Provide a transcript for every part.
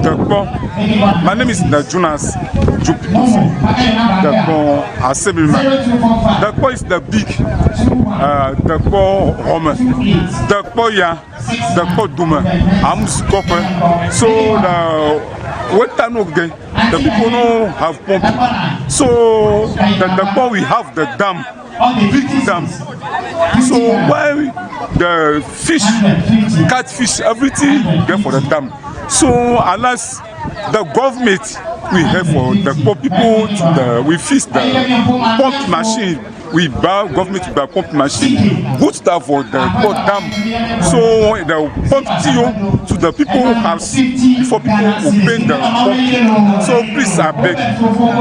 Dekpor. My name is Jonas Dekpor Assemblyman. Dekpor is the big Dekpor Homer. Dekpor ya, Dekpor Duma. I'm Skope. So what time of day the people don't have pump. So the Dekpor we have the dam. Big dam. So why the fish, catfish, everything there for the dam. So unless the government we have for the poor people, we fix the pump machine. We buy government to buy pump machine, good stuff for the poor dam. So the pump to the people house before people will pay the pump. So please I beg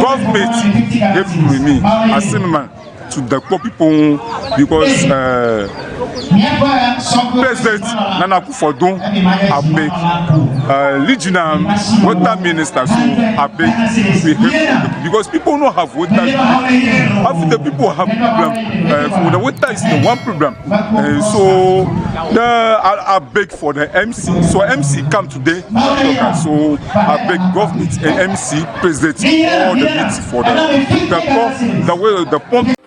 government help with me as a man to the poor people because President Nana Akufo-Addo abeg regional water minister so abeg we help because people don't have water. Half the people have problem for the water is the one problem. So I beg for the MC. So MC come today. So I beg government and MC president all the meeting for the way the pump.